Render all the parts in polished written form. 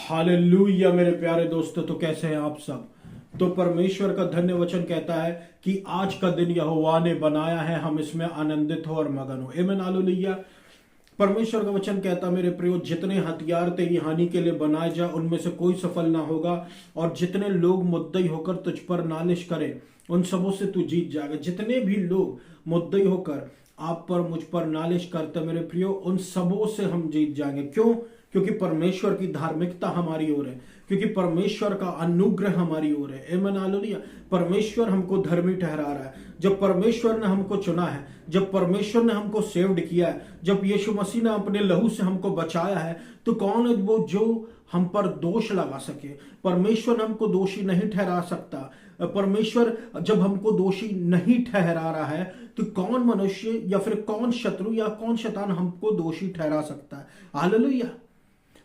Hallelujah मेरे प्यारे दोस्तों, तो कैसे हैं आप सब। तो परमेश्वर का धन्य वचन कहता है कि आज का दिन यहोवा ने बनाया है, हम इसमें आनंदित हो और मगन हो। आमीन हालेलुया। परमेश्वर का वचन कहता, मेरे प्रियो, जितने हथियार तेरी हानि के लिए बनाए जा उनमें से कोई सफल ना होगा, और जितने लोग मुद्दई होकर तुझ पर नालिश करें उन सबों से तू जीत जाएगा। जितने भी लोग मुद्दई होकर आप पर मुझ पर नालिश करते मेरे प्रियो, उन सबों से हम जीत जाएंगे। क्यों? क्योंकि परमेश्वर की धार्मिकता हमारी ओर है, क्योंकि परमेश्वर का अनुग्रह हमारी ओर है। आमीन हालेलुया। परमेश्वर हमको धर्मी ठहरा रहा है। जब परमेश्वर ने हमको चुना है, जब परमेश्वर ने हमको सेव्ड किया है, जब यीशु मसीह ने अपने लहू से हमको बचाया है, तो कौन है वो जो हम पर दोष लगा सके? परमेश्वर हमको दोषी नहीं ठहरा सकता। परमेश्वर जब हमको दोषी नहीं ठहरा रहा है, तो कौन मनुष्य या फिर कौन शत्रु या कौन शैतान हमको दोषी ठहरा सकता है? हालेलुया।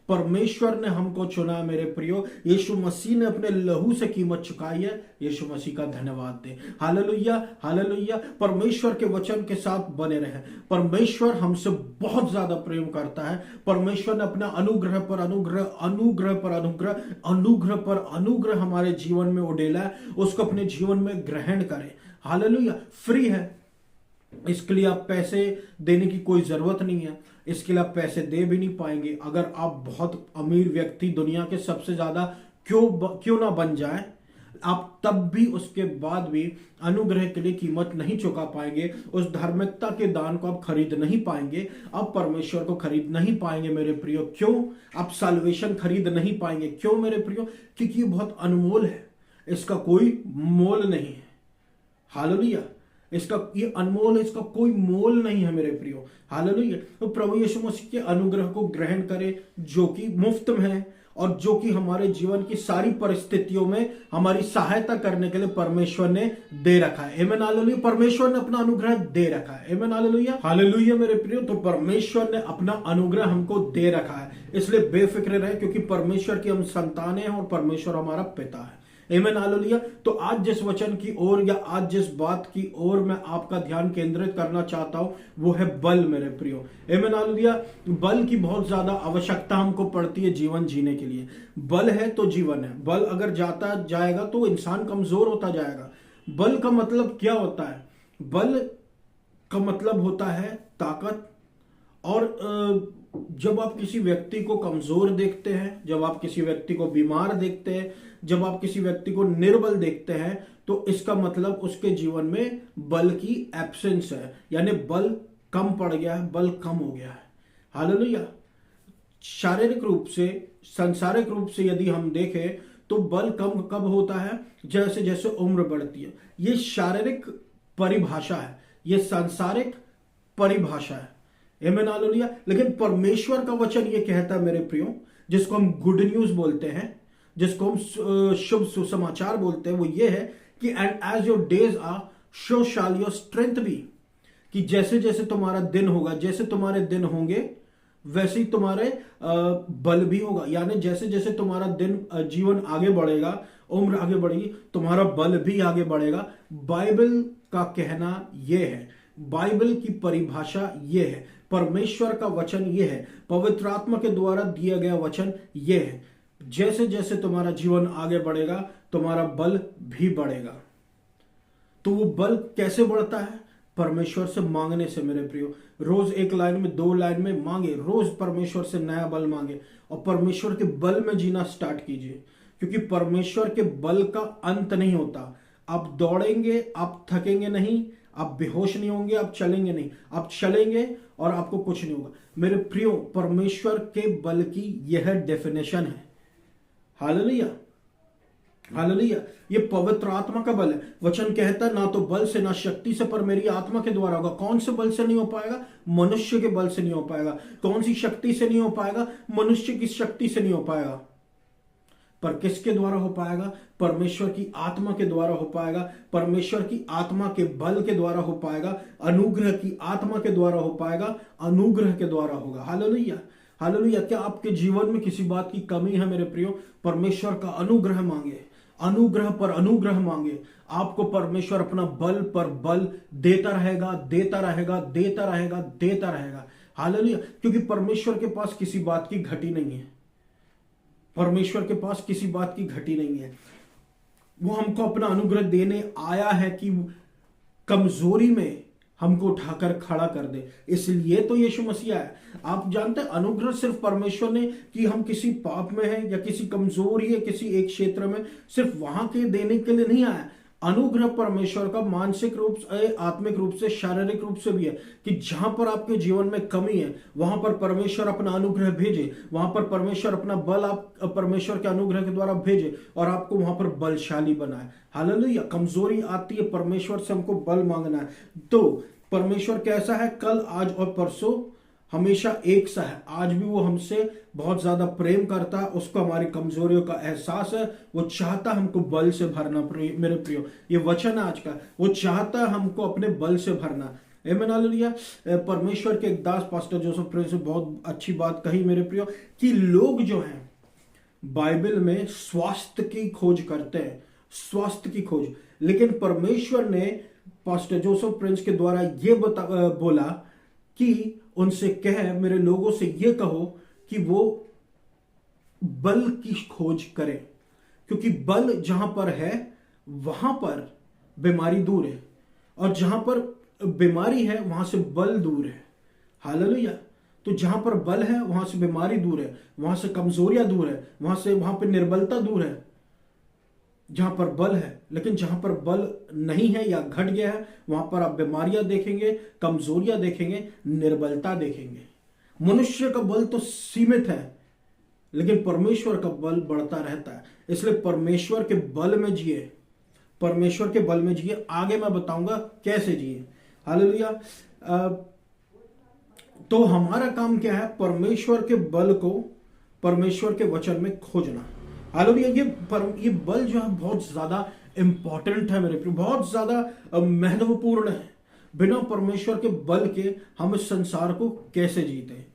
परमेश्वर ने हमको चुना मेरे प्रियो। यीशु मसीह ने अपने लहू से कीमत चुकाई है। यीशु मसीह का धन्यवाद दे। Hallelujah hallelujah. परमेश्वर के वचन के साथ बने रहे। परमेश्वर हमसे बहुत ज्यादा प्रेम करता है। परमेश्वर ने अपना अनुग्रह पर अनुग्रह, अनुग्रह पर अनुग्रह, अनुग्रह पर अनुग्रह हमारे जीवन में उड़ेला है। उसको अपने जीवन में ग्रहण करें। हालेलुया। फ्री है, इसके लिए आप पैसे देने की कोई जरूरत नहीं है। इसके लिए आप पैसे दे भी नहीं पाएंगे। अगर आप बहुत अमीर व्यक्ति, दुनिया के सबसे ज्यादा क्यों ना बन जाए, आप तब भी उसके बाद भी अनुग्रह के लिए कीमत नहीं चुका पाएंगे। उस धार्मिकता के दान को आप खरीद नहीं पाएंगे। आप परमेश्वर को खरीद नहीं पाएंगे मेरे प्रियो। क्यों? आप साल्वेशन खरीद नहीं पाएंगे। क्यों मेरे प्रियो? क्योंकि ये बहुत अनमोल है, इसका कोई मोल नहीं है। हालेलुया। इसका ये अनमोल है, इसका कोई मोल नहीं है मेरे प्रियो। हालेलुया। तो प्रभु यीशु मसीह के अनुग्रह को ग्रहण करें, जो कि मुफ्त में है और जो कि हमारे जीवन की सारी परिस्थितियों में हमारी सहायता करने के लिए परमेश्वर ने दे रखा है। आमीन हालेलुया। परमेश्वर ने अपना अनुग्रह दे रखा है। आमीन हालेलुया हालेलुया मेरे प्रियो। तो परमेश्वर ने अपना अनुग्रह हमको दे रखा है, इसलिए बेफिक्र रहे, क्योंकि परमेश्वर की हम संतान हैं और परमेश्वर हमारा पिता है। आमीन हालेलुया। तो आज जिस वचन की ओर या आज जिस बात की ओर मैं आपका ध्यान केंद्रित करना चाहता हूं, वो है बल मेरे प्रियो। आमीन हालेलुया। बल की बहुत ज्यादा आवश्यकता हमको पड़ती है जीवन जीने के लिए। बल है तो जीवन है। बल अगर जाता जाएगा तो इंसान कमजोर होता जाएगा। बल का मतलब क्या होता है? बल का मतलब होता है ताकत। और जब आप किसी व्यक्ति को कमजोर देखते हैं, जब आप किसी व्यक्ति को बीमार देखते हैं, जब आप किसी व्यक्ति को निर्बल देखते हैं, तो इसका मतलब उसके जीवन में बल की एब्सेंस है, यानी बल कम पड़ गया है, बल कम हो गया है। हालेलुया। शारीरिक रूप से, सांसारिक रूप से यदि हम देखें तो बल कम कब होता है? जैसे जैसे उम्र बढ़ती है। ये शारीरिक परिभाषा है, ये सांसारिक परिभाषा है। आमीन हालेलुया। लेकिन परमेश्वर का वचन ये कहता है मेरे प्रियो, जिसको हम गुड न्यूज बोलते हैं, जिसको हम शुभ सुसमाचार बोलते हैं, वो ये है कि and as your days are so shall your strength be. कि जैसे जैसे तुम्हारा दिन होगा, जैसे तुम्हारे दिन होंगे वैसे ही तुम्हारे बल भी होगा। यानी जैसे जैसे तुम्हारा दिन जीवन आगे बढ़ेगा, उम्र आगे बढ़ेगी, तुम्हारा बल भी आगे बढ़ेगा। बाइबल का कहना यह है, बाइबल की परिभाषा यह है, परमेश्वर का वचन यह है, पवित्र आत्मा के द्वारा दिया गया वचन यह है। जैसे जैसे तुम्हारा जीवन आगे बढ़ेगा, तुम्हारा बल भी बढ़ेगा। तो वो बल कैसे बढ़ता है? परमेश्वर से मांगने से मेरे प्रियो। रोज एक लाइन में, दो लाइन में मांगे, रोज परमेश्वर से नया बल मांगे और परमेश्वर के बल में जीना स्टार्ट कीजिए, क्योंकि परमेश्वर के बल का अंत नहीं होता। आप दौड़ेंगे, आप थकेंगे नहीं, आप बेहोश नहीं होंगे, आप चलेंगे नहीं, आप चलेंगे और आपको कुछ नहीं होगा। मेरे प्रियो, परमेश्वर के बल की यह डेफिनेशन है। Hallelujah hallelujah. ये पवित्र आत्मा का बल है। वचन कहता है, ना तो बल से ना शक्ति से, पर मेरी आत्मा के द्वारा होगा। कौन से बल से नहीं हो पाएगा? मनुष्य के बल से नहीं हो पाएगा। कौन सी शक्ति से नहीं हो पाएगा? मनुष्य की शक्ति से नहीं हो पाएगा। पर किसके द्वारा हो पाएगा? परमेश्वर की आत्मा के द्वारा हो पाएगा। परमेश्वर की आत्मा के बल के द्वारा हो पाएगा। अनुग्रह की आत्मा के द्वारा हो पाएगा। अनुग्रह के द्वारा होगा। Hallelujah hallelujah. क्या आपके जीवन में किसी बात की कमी है मेरे प्रियो? परमेश्वर का अनुग्रह मांगे, अनुग्रह पर अनुग्रह मांगे। आपको परमेश्वर अपना बल पर बल देता रहेगा, देता रहेगा, देता रहेगा, देता रहेगा। हालेलुया। क्योंकि परमेश्वर के पास किसी बात की घटी नहीं है। परमेश्वर के पास किसी बात की घटी नहीं है। वो हमको अपना अनुग्रह देने आया है कि कमजोरी में हमको उठाकर खड़ा कर दे। इसलिए तो यीशु मसीह है। आप जानते हैं अनुग्रह सिर्फ परमेश्वर ने कि हम किसी पाप में हैं या किसी कमजोरी है किसी एक क्षेत्र में, सिर्फ वहां के देने के लिए नहीं आया। अनुग्रह परमेश्वर का मानसिक रूप से, आत्मिक रूप से, शारीरिक रूप से भी है कि जहां पर आपके जीवन में कमी है वहां पर परमेश्वर अपना अनुग्रह भेजे, वहां पर परमेश्वर अपना बल आप परमेश्वर के अनुग्रह के द्वारा भेजे और आपको वहां पर बलशाली बनाए। हालेलुया। कमजोरी आती है, परमेश्वर से हमको बल मांगना है। तो परमेश्वर कैसा है? कल, आज और परसों हमेशा एक सा है। आज भी वो हमसे बहुत ज्यादा प्रेम करता है, उसको हमारी कमजोरियों का एहसास है। वो चाहता हमको बल से भरना। मेरे प्रियो, ये वचन है आज का। वो चाहता हमको अपने बल से भरना। आमीन, हालेलुया। परमेश्वर के एक दास पास्टर जोसेफ प्रिंस ने बहुत अच्छी बात कही मेरे प्रियो, कि लोग जो हैं बाइबल में स्वास्थ्य की खोज करते हैं, स्वास्थ्य की खोज, लेकिन परमेश्वर ने पास्टर जोसेफ प्रिंस के द्वारा ये बोला कि उनसे कहे, मेरे लोगों से ये कहो कि वो बल की खोज करें, क्योंकि बल जहां पर है वहां पर बीमारी दूर है, और जहां पर बीमारी है वहां से बल दूर है। हालेलुया। तो जहां पर बल है वहां से बीमारी दूर है, वहां से कमजोरियां दूर है, वहां पर निर्बलता दूर है जहां पर बल है। लेकिन जहां पर बल नहीं है या घट गया है वहां पर आप बीमारियां देखेंगे, कमजोरियां देखेंगे, निर्बलता देखेंगे। मनुष्य का बल तो सीमित है, लेकिन परमेश्वर का बल बढ़ता रहता है। इसलिए परमेश्वर के बल में जिए, परमेश्वर के बल में जिए। आगे मैं बताऊंगा कैसे जिए। हालेलुया। तो हमारा काम क्या है? परमेश्वर के बल को परमेश्वर के वचन में खोजना। हालेलुया। ये बल जो है बहुत ज्यादा इंपॉर्टेंट है मेरे प्रिय, बहुत ज्यादा महत्वपूर्ण है। बिना परमेश्वर के बल के हम इस संसार को कैसे जीते हैं?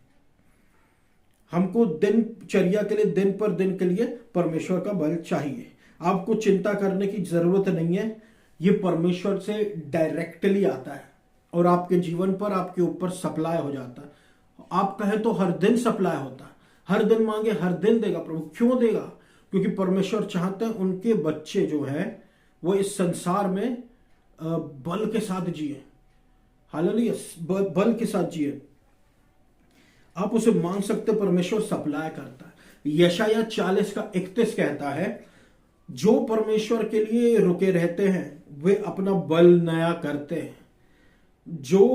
हमको दिनचर्या के लिए, दिन पर दिन के लिए परमेश्वर का बल चाहिए। आपको चिंता करने की जरूरत नहीं है, ये परमेश्वर से डायरेक्टली आता है और आपके जीवन पर, आपके ऊपर सप्लाई हो जाता है। आप कहें तो हर दिन सप्लाई होता है, हर दिन मांगे हर दिन देगा प्रभु। क्यों देगा? क्योंकि परमेश्वर चाहते हैं उनके बच्चे जो है वो इस संसार में बल के साथ जिए। हालेलुया। बल के साथ जिए। आप उसे मांग सकते, परमेश्वर सप्लाई करता है। यशाया 40:31 कहता है, जो परमेश्वर के लिए रुके रहते हैं वे अपना बल नया करते हैं। जो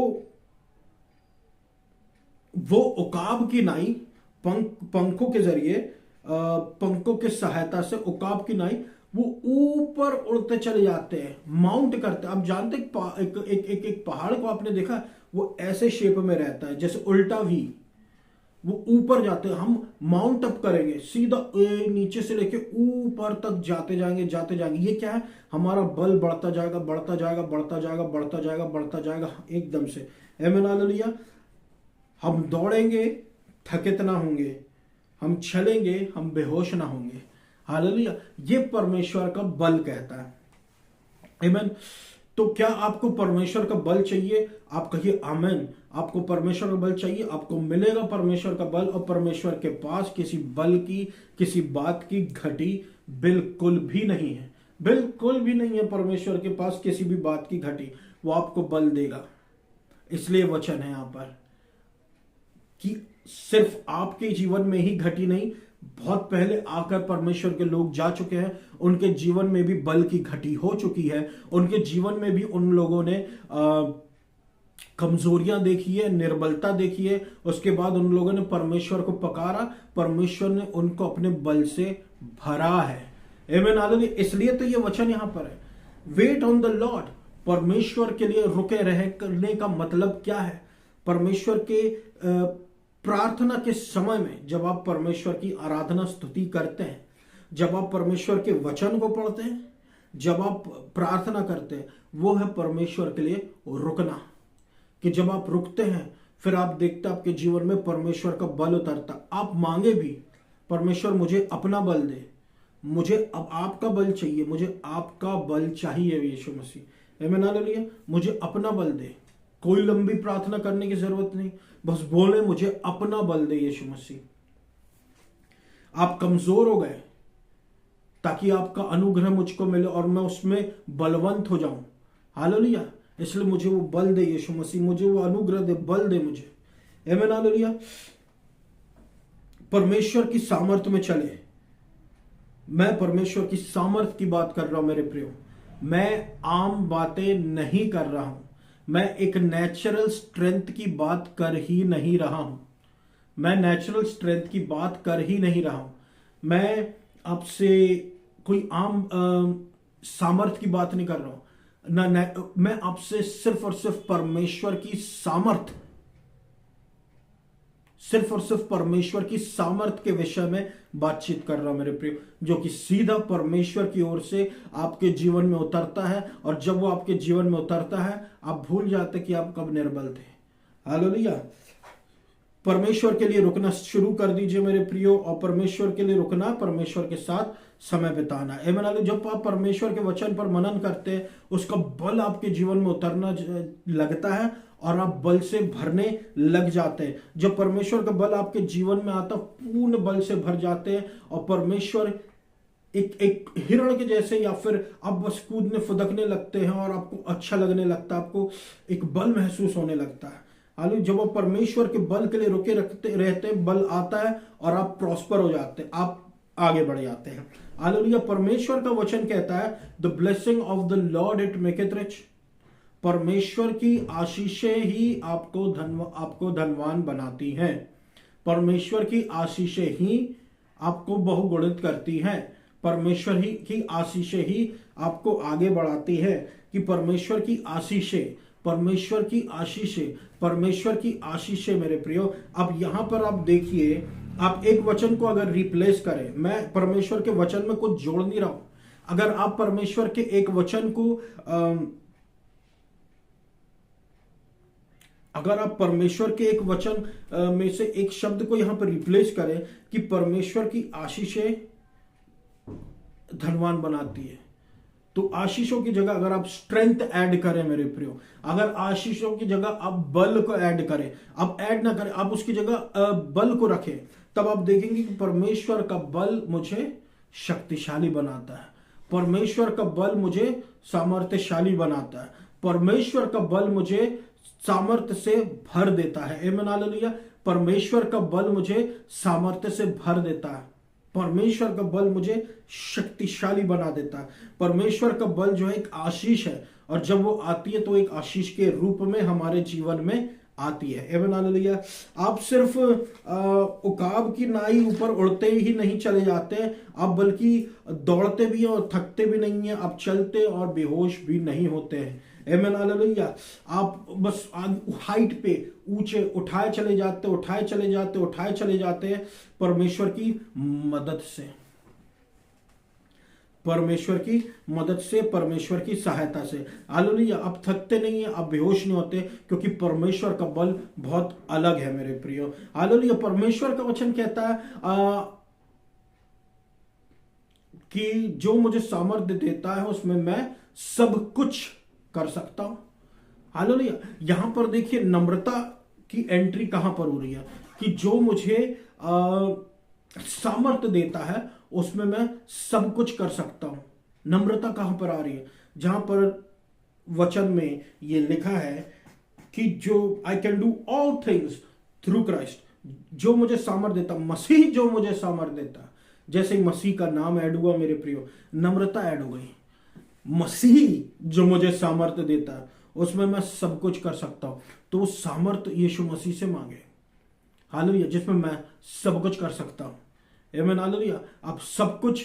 वो उकाब की नाई पंखों के जरिए, पंखों के सहायता से उकाब की नाई वो ऊपर उड़ते चले जाते हैं, माउंट करते हैं। आप जानते एक पहाड़ को आपने देखा, वो ऐसे शेप में रहता है जैसे उल्टा वी, वो ऊपर जाते हैं। हम माउंट अप करेंगे, सीधा नीचे से लेके ऊपर तक जाते जाएंगे, जाते जाएंगे। ये क्या है? हमारा बल बढ़ता जाएगा, बढ़ता जाएगा, बढ़ता जाएगा, बढ़ता जाएगा, बढ़ता जाएगा एकदम से। आमीन, हालेलुया। हम दौड़ेंगे, थकित ना होंगे, हम चलेंगे, हम बेहोश ना होंगे। हालेलुया। ये परमेश्वर का बल कहता है। आमीन। तो क्या आपको परमेश्वर का बल चाहिए? आप कहिए आमीन। आपको परमेश्वर का बल चाहिए, आपको मिलेगा परमेश्वर का बल। और परमेश्वर के पास किसी बल की, किसी बात की घटी बिल्कुल भी नहीं है, बिल्कुल भी नहीं है। परमेश्वर के पास किसी भी बात की घटी, वो आपको बल देगा। इसलिए वचन है यहां पर कि सिर्फ आपके जीवन में ही घटी नहीं, बहुत पहले आकर परमेश्वर के लोग जा चुके हैं, उनके जीवन में भी बल की घटी हो चुकी है। उनके जीवन में भी उन लोगों ने कमजोरियां देखी है, निर्बलता देखी है। उसके बाद उन लोगों ने परमेश्वर को पकारा, परमेश्वर ने उनको अपने बल से भरा है। आमीन, हालेलुया। इसलिए तो ये वचन यहां पर है, वेट ऑन द लॉर्ड। परमेश्वर के लिए रुके रहने का मतलब क्या है? परमेश्वर के प्रार्थना के समय में जब आप परमेश्वर की आराधना स्तुति करते हैं, जब आप परमेश्वर के वचन को पढ़ते हैं, जब आप प्रार्थना करते हैं, वो है परमेश्वर के लिए रुकना। कि जब आप रुकते हैं फिर आप देखते हैं आपके जीवन में परमेश्वर का बल उतरता। आप मांगे भी, परमेश्वर मुझे अपना बल दे, मुझे अब आपका बल चाहिए, मुझे आपका बल चाहिए यीशु मसीह। आमीन, हालेलुया। मुझे अपना बल दे। कोई लंबी प्रार्थना करने की जरूरत नहीं, बस बोले मुझे अपना बल दे यीशु मसीह। आप कमजोर हो गए ताकि आपका अनुग्रह मुझको मिले और मैं उसमें बलवंत हो जाऊं। हालेलुया। इसलिए मुझे वो बल दे यीशु मसीह, मुझे वो अनुग्रह दे, बल दे मुझे। आमीन। हालेलुया। परमेश्वर की सामर्थ में चले। मैं परमेश्वर की सामर्थ की बात कर रहा हूं मेरे प्रियो। मैं आम बातें नहीं कर रहा हूं। मैं एक नेचुरल स्ट्रेंथ की बात कर ही नहीं रहा हूं। मैं नेचुरल स्ट्रेंथ की बात कर ही नहीं रहा हूं। मैं आपसे कोई आम सामर्थ की बात नहीं कर रहा हूं ना। मैं आपसे सिर्फ और सिर्फ परमेश्वर की सामर्थ, सिर्फ और सिर्फ परमेश्वर की सामर्थ के विषय में बातचीत कर रहा हूं मेरे प्रियो, जो कि सीधा परमेश्वर की ओर से आपके जीवन में उतरता है। और जब वो आपके जीवन में उतरता है, आप भूल जाते कि आप कब निर्बल थे। हालेलुया। परमेश्वर के लिए रुकना शुरू कर दीजिए मेरे प्रियो, और परमेश्वर के लिए रुकना, परमेश्वर के साथ समय बिताना। आमीन। जब आप परमेश्वर के वचन पर मनन करते हैं, उसका बल आपके जीवन में उतरना लगता है और आप बल से भरने लग जाते हैं। जब परमेश्वर का बल आपके जीवन में आता, पूर्ण बल से भर जाते हैं और परमेश्वर एक हिरण के जैसे, या फिर आप बस कूदने फुदकने लगते हैं और आपको अच्छा लगने लगता है, आपको एक बल महसूस होने लगता है। हालेलुया। जब आप परमेश्वर के बल के लिए रुके रहते हैं, बल आता है और आप प्रॉस्पर हो जाते हैं, आप आगे बढ़ जाते हैं। हालेलुया। परमेश्वर का वचन कहता है, the blessing of the Lord it maketh rich. परमेश्वर की आशीषें ही आपको धनवान बनाती हैं। परमेश्वर की आशीषें ही आपको बहुगुणित करती हैं। परमेश्वर ही की आशीषें ही आपको आगे बढ़ाती है। कि परमेश्वर की आशीषें, परमेश्वर की आशीषें, परमेश्वर की आशीषें मेरे प्रियो। अब यहां पर आप देखिए, आप एक वचन को अगर रिप्लेस करें, मैं परमेश्वर के वचन में कुछ जोड़ नहीं रहा हूं। अगर आप परमेश्वर के एक वचन को अगर आप परमेश्वर के एक वचन में से एक शब्द को यहां पर रिप्लेस करें कि परमेश्वर की आशीषें धनवान बनाती है, तो आशीषों की जगह अगर आप स्ट्रेंथ ऐड करें मेरे प्रियो, अगर आशीषों की जगह आप बल को ऐड करें, आप ऐड ना करें, आप उसकी जगह बल को रखें, तब आप देखेंगे कि परमेश्वर का बल मुझे शक्तिशाली बनाता है। परमेश्वर का बल मुझे सामर्थ्यशाली बनाता है। परमेश्वर का बल मुझे सामर्थ्य से भर देता है। आमीन। हालेलुया। परमेश्वर का बल मुझे सामर्थ्य से भर देता है। परमेश्वर का बल मुझे शक्तिशाली बना देता है। परमेश्वर का बल जो है एक आशीष है, और जब वो आती है तो एक आशीष के रूप में हमारे जीवन में आती है। आमीन। हालेलुया। आप सिर्फ उकाब की नाई ऊपर उड़ते ही नहीं चले जाते, आप बल्कि दौड़ते भी हैं और थकते भी नहीं हैं, आप चलते और बेहोश भी नहीं होते हैं। आमीन। हालेलुया। आप बस हाइट पे ऊंचे उठाए चले जाते, उठाए चले जाते, उठाए चले जाते हैं परमेश्वर की मदद से, परमेश्वर की मदद से, परमेश्वर की सहायता से। हालेलुया। आप थकते नहीं है, आप बेहोश नहीं होते, क्योंकि परमेश्वर का बल बहुत अलग है मेरे प्रियो। हालेलुया। परमेश्वर का वचन कहता है कि जो मुझे सामर्थ्य देता है उसमें मैं सब कुछ कर सकता हूं। हालेलुया। यहां पर देखिए नम्रता की एंट्री कहां पर हो रही है, कि जो मुझे सामर्थ्य देता है उसमें मैं सब कुछ कर सकता हूं। नम्रता कहां पर आ रही है? जहां पर वचन में ये लिखा है कि जो I can do all things through Christ, जो मुझे सामर्थ्य देता, मसीह जो मुझे सामर्थ्य देता। जैसे ही मसीह का नाम ऐड हुआ मेरे प्रियो, नम्रता ऐड हो गई। मसीह जो मुझे सामर्थ्य देता है उसमें मैं सब कुछ कर सकता हूं। तो वो सामर्थ्य यीशु मसीह से मांगे। हालेलुया। जिसमें मैं सब कुछ कर सकता हूं। आमीन। हालेलुया। आप सब कुछ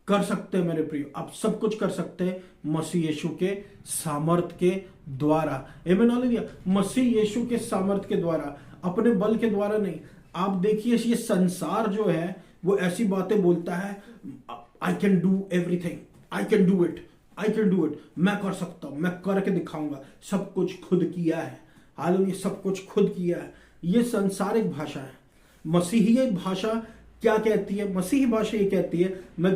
कर सकते हैं मेरे प्रियो, आप सब कुछ कर सकते हैं मसीह यीशु के सामर्थ्य के द्वारा। आमीन। हालेलुया। मसीह यीशु के सामर्थ्य के द्वारा, अपने बल के द्वारा नहीं। आप देखिए ये संसार जो है वो ऐसी बातें बोलता है, I can do everything, I can do it, I can do it, मैं कर सकता हूं, मैं करके दिखाऊंगा, सब कुछ खुद किया है। हालेलुया। सब कुछ खुद किया है। ये संसारिक भाषा है। मसीही भाषा क्या कहती है? मसीही भाषा ये कहती है मैं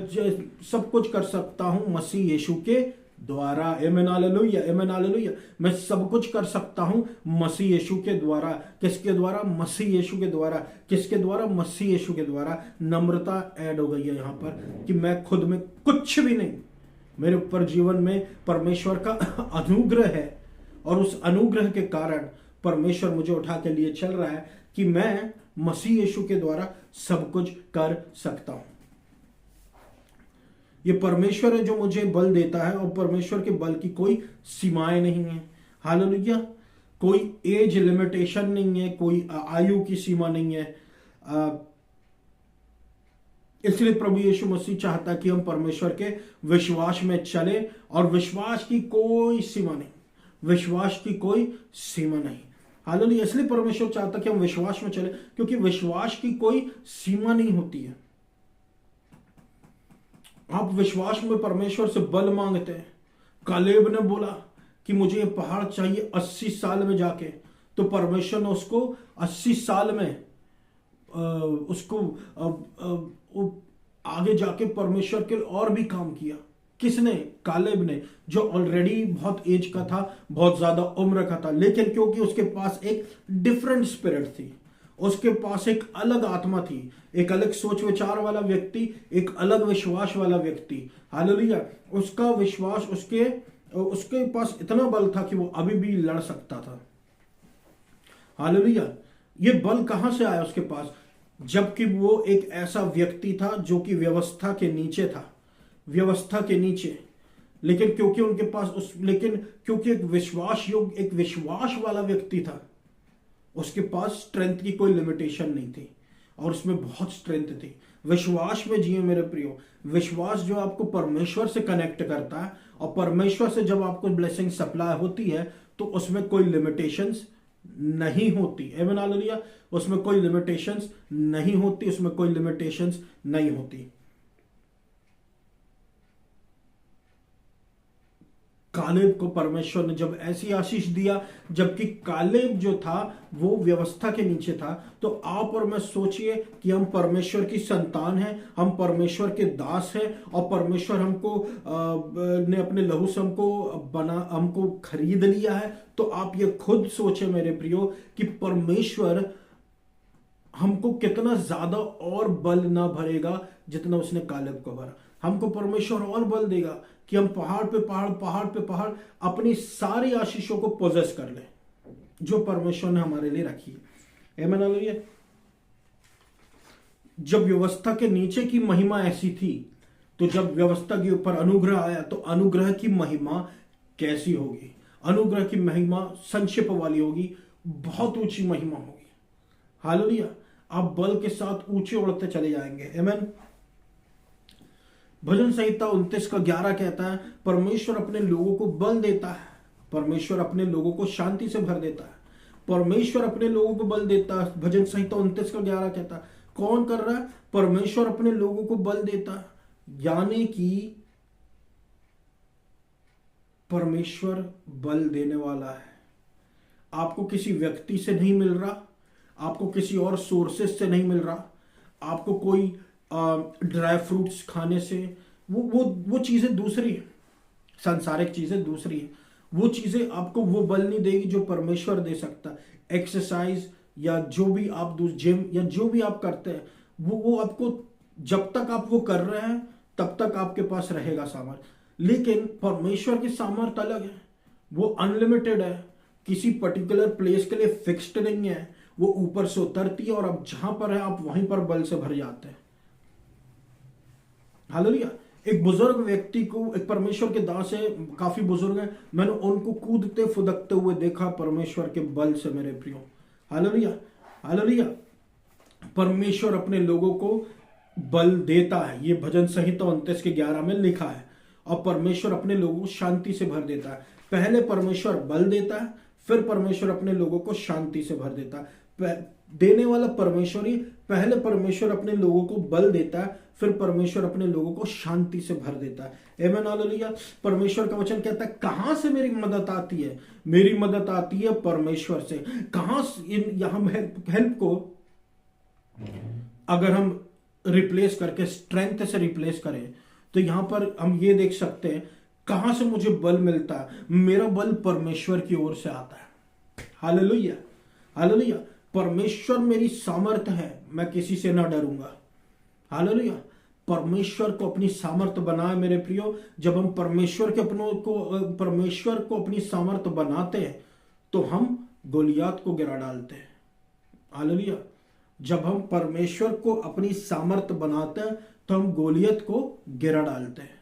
सब कुछ कर सकता हूं मसीह यीशु के द्वारा। Amen hallelujah, amen hallelujah. मैं सब कुछ कर सकता हूं मसीह यीशु के द्वारा। किसके द्वारा? मसीह यीशु के द्वारा। किसके द्वारा? मसीह यीशु के द्वारा। नम्रता ऐड हो गई है यहां पर कि मैं खुद में कुछ भी नहीं, मेरे ऊपर जीवन में परमेश्वर का अनुग्रह है, और उस अनुग्रह के कारण परमेश्वर मुझे उठा के लिए चल रहा है कि मैं मसीह यीशु के द्वारा सब कुछ कर सकता हूं। ये परमेश्वर है जो मुझे बल देता है, और परमेश्वर के बल की कोई सीमाएं नहीं है। हालेलुया। कोई एज लिमिटेशन नहीं है, कोई आयु की सीमा नहीं है। इसलिए प्रभु यीशु मसीह चाहता है कि हम परमेश्वर के विश्वास में चले, और विश्वास की कोई सीमा नहीं, विश्वास की कोई सीमा नहीं। हालेलुया। इसलिए परमेश्वर चाहता है कि हम विश्वास में चले, क्योंकि विश्वास की कोई सीमा नहीं होती है। आप विश्वास में परमेश्वर से बल मांगते हैं। कालेब ने बोला कि मुझे ये पहाड़ चाहिए 80 साल में जाके, तो परमेश्वर ने उसको 80 साल में उसको आगे जाके परमेश्वर के और भी काम किया। किसने? कालेब ने, जो ऑलरेडी बहुत एज का था, बहुत ज्यादा उम्र का था, लेकिन क्योंकि उसके पास एक डिफरेंट स्पिरिट थी, उसके पास एक अलग आत्मा थी, एक अलग सोच विचार वाला व्यक्ति, एक अलग विश्वास वाला व्यक्ति। हालेलुया। उसका विश्वास, उसके पास इतना बल था कि वो अभी भी लड़ सकता था। हालेलुया। ये बल कहां से आया उसके पास? जबकि वो एक ऐसा व्यक्ति था जो कि व्यवस्था के नीचे था, व्यवस्था के नीचे। लेकिन क्योंकि उनके पास लेकिन क्योंकि एक विश्वास वाला व्यक्ति था, उसके पास स्ट्रेंथ की कोई लिमिटेशन नहीं थी, और उसमें बहुत स्ट्रेंथ थी। विश्वास में जिए मेरे प्रियो। विश्वास जो आपको परमेश्वर से कनेक्ट करता है, और परमेश्वर से जब आपको ब्लेसिंग सप्लाई होती है तो उसमें कोई लिमिटेशंस नहीं होती। आमीन हालेलुया। उसमें कोई लिमिटेशंस नहीं होती, उसमें कोई लिमिटेशंस नहीं होती। कालेब को परमेश्वर ने जब ऐसी आशीष दिया, जबकि कालेब जो था वो व्यवस्था के नीचे था, तो आप और मैं सोचिए कि हम परमेश्वर की संतान हैं, हम परमेश्वर के दास हैं, और परमेश्वर हमको ने अपने लहू से हमको खरीद लिया है। तो आप ये खुद सोचे मेरे प्रियो कि परमेश्वर हमको कितना ज्यादा और बल ना भरेगा जितना उसने कालेब को भरा। हमको परमेश्वर और बल देगा कि हम पहाड़ पे पहाड़ अपनी सारी आशीषों को पोजेस कर लें जो परमेश्वर ने हमारे लिए रखी है। आमीन हालेलुया। जब व्यवस्था के नीचे की महिमा ऐसी थी, तो जब व्यवस्था के ऊपर अनुग्रह आया, तो अनुग्रह की महिमा कैसी होगी? अनुग्रह की महिमा संक्षिप्त वाली होगी, बहुत ऊंची महिमा होगी। हालेलुया। आप बल के साथ ऊंचे उड़ते चले जाएंगे। आमीन। भजन संहिता 29:11 कहता है, परमेश्वर अपने लोगों को बल देता है, परमेश्वर अपने लोगों को शांति से भर देता है, परमेश्वर अपने लोगों को बल देता है। भजन संहिता 29:11 कहता है, कौन कर रहा है? परमेश्वर अपने लोगों को बल देता है, यानी कि परमेश्वर बल देने वाला है। आपको किसी व्यक्ति से नहीं मिल रहा, आपको किसी और सोर्सेस से नहीं मिल रहा, आपको कोई ड्राई फ्रूट्स खाने से, वो चीजें दूसरी है, सांसारिक चीजें दूसरी है। वो चीजें आपको वो बल नहीं देगी जो परमेश्वर दे सकता। एक्सरसाइज या जो भी आप जिम या जो भी आप करते हैं, वो आपको जब तक आप वो कर रहे हैं तब तक आपके पास रहेगा सामर्थ्य। लेकिन परमेश्वर की सामर्थ्य अलग है, वो अनलिमिटेड है, किसी पर्टिकुलर प्लेस के लिए फिक्स्ड नहीं है, वो ऊपर से उतरती है, और आप जहां पर है आप वहीं पर बल से भर जाते हैं। हालेलुया। एक बुजुर्ग व्यक्ति को, एक परमेश्वर के दास है, काफी बुजुर्ग है, मैंने उनको कूदते फुदकते हुए देखा परमेश्वर के बल से मेरे प्रियो। हालेलुया। हालेलुया। परमेश्वर अपने लोगों को बल देता है, ये भजन संहिता 29:11 में लिखा है। और परमेश्वर अपने लोगों को शांति से भर देता है। पहले परमेश्वर बल देता है, फिर परमेश्वर अपने लोगों को शांति से भर देता है। देने वाला परमेश्वर ही, पहले परमेश्वर अपने लोगों को बल देता है, फिर परमेश्वर अपने लोगों को शांति से भर देता है। आमीन हालेलुया। परमेश्वर का वचन कहता है, कहां से मेरी मदद आती है? मेरी मदद आती है परमेश्वर से। कहां हम हेल्प को अगर हम रिप्लेस करके स्ट्रेंथ से रिप्लेस करें, तो यहां पर हम ये देख सकते हैं कहां से मुझे बल मिलता है? मेरा बल परमेश्वर की ओर से आता है। Hallelujah, hallelujah. परमेश्वर मेरी सामर्थ है, मैं किसी से ना डरूंगा। हालेलुया। परमेश्वर को अपनी सामर्थ बनाए मेरे प्रियो। जब हम परमेश्वर को अपनी सामर्थ बनाते हैं तो हम गोलियात को गिरा डालते हैं। हालेलुया। जब हम परमेश्वर को अपनी सामर्थ बनाते हैं तो हम गोलियत को गिरा डालते हैं।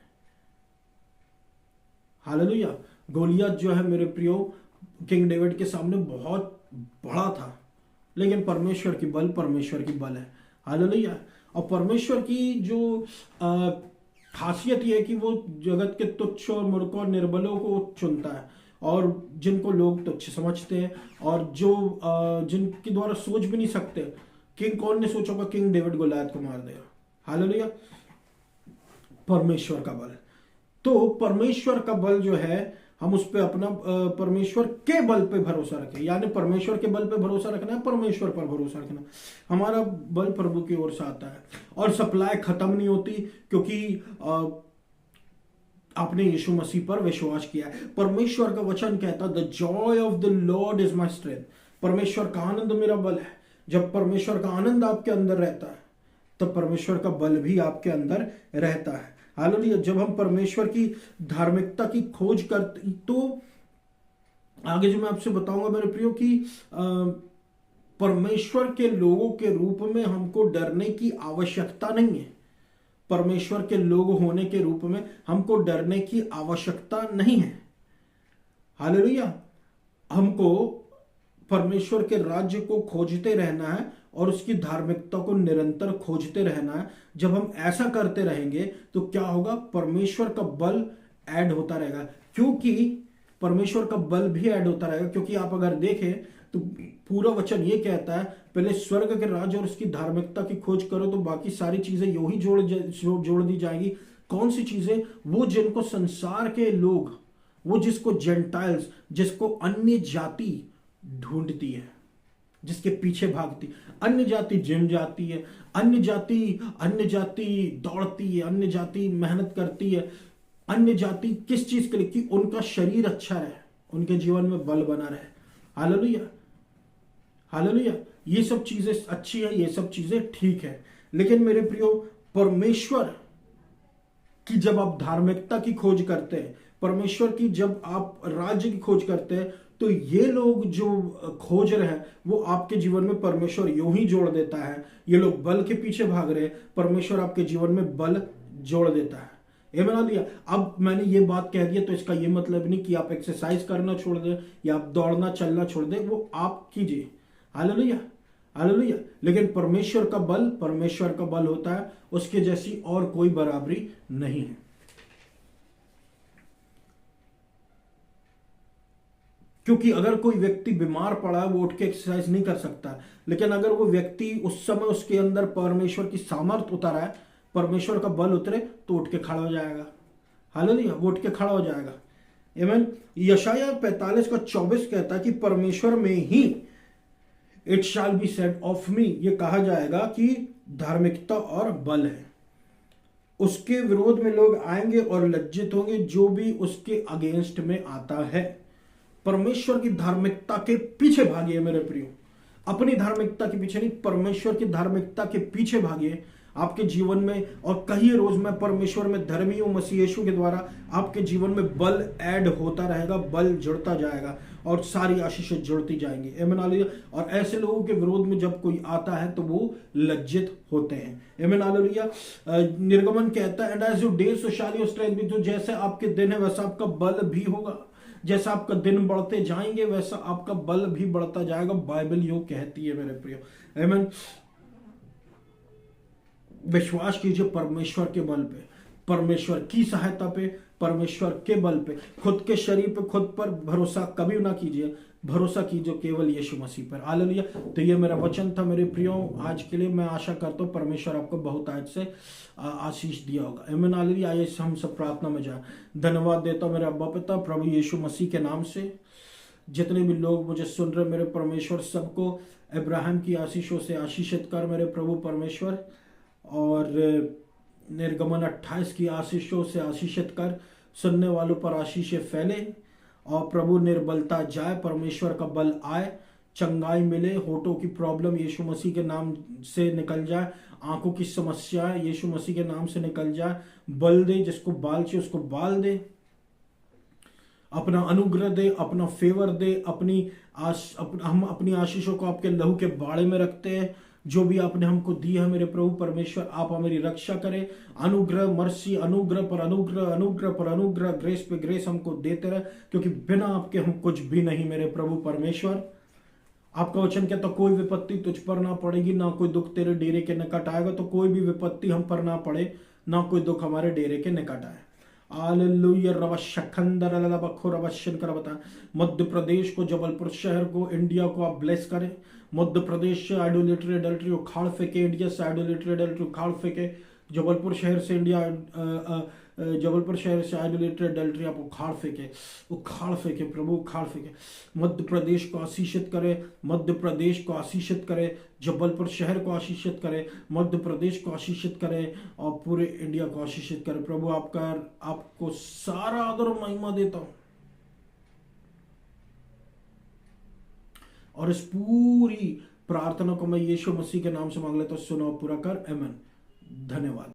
हालेलुया। गोलियत जो है मेरे प्रियो, किंग डेविड के सामने बहुत बड़ा था, लेकिन परमेश्वर की बल है। हालेलुया। और परमेश्वर की जो खासियत यह है कि वो जगत के तुच्छ और मूर्ख और निर्बलों को चुनता है, और जिनको लोग तुच्छ समझते हैं और जो जिनके द्वारा सोच भी नहीं सकते। कौन ने सोचा होगा किंग डेविड गोलियत को मार देगा? हालेलुया। परमेश्वर का बल। तो परमेश्वर का बल जो है, हम उस पे अपना परमेश्वर के बल पे भरोसा रखें। यानी परमेश्वर के बल पे भरोसा रखना है, परमेश्वर पर भरोसा रखना। हमारा बल प्रभु की ओर से आता है और सप्लाई खत्म नहीं होती, क्योंकि आपने यीशु मसीह पर विश्वास किया है। परमेश्वर का वचन कहता है, the Joy of the Lord is my strength. परमेश्वर का आनंद मेरा बल है। जब परमेश्वर का आनंद आपके अंदर रहता है तब परमेश्वर का बल भी आपके अंदर रहता है। हालेलुया। जब हम परमेश्वर की धार्मिकता की खोज करते, तो आगे जो मैं आपसे बताऊंगा मेरे प्रियो कि परमेश्वर के लोगों के रूप में हमको डरने की आवश्यकता नहीं है। परमेश्वर के लोग होने के रूप में हमको डरने की आवश्यकता नहीं है। हालेलुया। हमको परमेश्वर के राज्य को खोजते रहना है और उसकी धार्मिकता को निरंतर खोजते रहना है। जब हम ऐसा करते रहेंगे तो क्या होगा? परमेश्वर का बल ऐड होता रहेगा, क्योंकि परमेश्वर का बल भी ऐड होता रहेगा। क्योंकि आप अगर देखें तो पूरा वचन ये कहता है, पहले स्वर्ग के राज्य और उसकी धार्मिकता की खोज करो तो बाकी सारी चीजें यूं ही जोड़ दी जाएंगी। कौन सी चीजें? वो जिनको संसार के लोग, वो जिसको जेंटाइल्स, जिसको अन्य जाति ढूंढती है, जिसके पीछे भागती। अन्य जाति जिम जाती है, अन्य जाति दौड़ती है, अन्य जाति मेहनत करती है। अन्य जाति किस चीज के लिए? कि उनका शरीर अच्छा रहे, उनके जीवन में बल बना रहे। Hallelujah, hallelujah. ये सब चीजें अच्छी है, ये सब चीजें ठीक है। लेकिन मेरे प्रियो, परमेश्वर की जब आप धार्मिकता की खोज करते हैं, परमेश्वर की जब आप राज्य की खोज करते हैं, तो ये लोग जो खोज रहे हैं वो आपके जीवन में परमेश्वर यूं ही जोड़ देता है। ये लोग बल के पीछे भाग रहे हैं, परमेश्वर आपके जीवन में बल जोड़ देता है। ये बना दिया। अब मैंने ये बात कह दिया तो इसका ये मतलब नहीं कि आप एक्सरसाइज करना छोड़ दें या आप दौड़ना चलना छोड़ दें, वो आप कीजिए। Hallelujah, hallelujah. लेकिन परमेश्वर का बल होता है, उसके जैसी और कोई बराबरी नहीं है। क्योंकि अगर कोई व्यक्ति बीमार पड़ा है, वो उठ के एक्सरसाइज नहीं कर सकता, लेकिन अगर वो व्यक्ति उस समय उसके अंदर परमेश्वर की सामर्थ उतरा है, परमेश्वर का बल उतरे, तो उठ के खड़ा हो जाएगा। हालेलुया, वो उठ के खड़ा हो जाएगा। आमीन। यशाया 45:24 कहता है कि परमेश्वर में ही it shall be said of me, ये कहा जाएगा कि धार्मिकता और बल है। उसके विरोध में लोग आएंगे और लज्जित होंगे जो भी उसके अगेंस्ट में आता है। परमेश्वर की धार्मिकता के पीछे भागिए मेरे प्रियो, अपनी धार्मिकता के पीछे नहीं, परमेश्वर की धार्मिकता के पीछे भागिए आपके जीवन में। और कहिए रोज, मैं परमेश्वर में धर्मी हूं मसीह यीशु के द्वारा। आपके जीवन में बल ऐड होता रहेगा, बल जुड़ता जाएगा और सारी आशीषें जुड़ती जाएंगी। आमीन, हालेलुया। और ऐसे लोगों के विरोध में जब कोई आता है तो वो लज्जित होते हैं। आमीन, हालेलुया। निर्गमन कहता है, and as your days so shall your strength be. तो जैसे आपके दिन है वैसा आपका बल भी होगा। जैसा आपका दिन बढ़ते जाएंगे वैसा आपका बल भी बढ़ता जाएगा। बाइबल यो कहती है मेरे प्रियो। आमीन। विश्वास कीजिए परमेश्वर के बल पे, परमेश्वर की सहायता पे, परमेश्वर के बल पे। खुद के शरीर पे, खुद पर भरोसा कभी ना कीजिए, भरोसा कीजिए केवल यीशु मसीह पर। हालेलुया। तो ये मेरा वचन था मेरे प्रियो आज के लिए। मैं आशा करता हूँ परमेश्वर आपको बहुत आज से आशीष दिया होगा। आमीन, हालेलुया। आइए हम सब प्रार्थना में जाए। धन्यवाद देता हूँ मेरे अब्बा पिता प्रभु यीशु मसीह के नाम से। जितने भी लोग मुझे सुन रहे मेरे परमेश्वर, सबको अब्राहम की आशीषों से आशीषित कर मेरे प्रभु परमेश्वर, और निर्गमन 28 की आशीषों से आशीषित कर सुनने वालों पर आशीषें फैले और प्रभु निर्बलता जाए, परमेश्वर का बल आए, चंगाई मिले, होठों की प्रॉब्लम यीशु मसीह के नाम से निकल जाए, आंखों की समस्या यीशु मसीह के नाम से निकल जाए, बल दे, जिसको बाल चाहिए उसको बाल दे, अपना अनुग्रह दे, अपना फेवर दे, हम अपनी आशीषों को आपके लहू के बाड़े में रखते हैं। जो भी आपने हमको दी है मेरे प्रभु परमेश्वर, आप हमारी रक्षा करें। अनुग्रह, मर्सी, अनुग्रह पर अनुग्रह, अनुग्रह पर अनुग्रह, ग्रेस पे ग्रेस हमको देते रहे, क्योंकि बिना आपके हम कुछ भी नहीं मेरे प्रभु परमेश्वर। आपका वचन कहता कोई विपत्ति तुझ पर ना पड़ेगी, ना कोई दुख तेरे डेरे के निकट आएगा। तो कोई भी विपत्ति हम पर ना पड़े, ना कोई दुख हमारे डेरे के निकट आए। हालेलुया। रवशखंदर ललबखो रवशन कर बता। मध्य प्रदेश को, जबलपुर शहर को, इंडिया को आप ब्लेस करें। मध्य प्रदेश से आइडोलेटरी एडल्ट्री उखाड़ फेंके, इंडिया से आइडोलेटरी एडल्ट्री उखाड़ फेंके, जबलपुर शहर से जबलपुर शहर से आइडोलेटरी एडल्ट्री आप उखाड़ फेंके प्रभु, उखाड़ फेंके। मध्य प्रदेश को आशीषित करे, मध्य प्रदेश को आशीषित करे, जबलपुर शहर को आशीषित करे, मध्य प्रदेश को आशीषित करे और पूरे इंडिया को आशीषित करे। प्रभु आपको सारा आदर और महिमा देता हूं और इस पूरी प्रार्थना को मैं यीशु मसीह के नाम से मांग लेता हूं, सुनो पूरा कर। आमीन। धन्यवाद।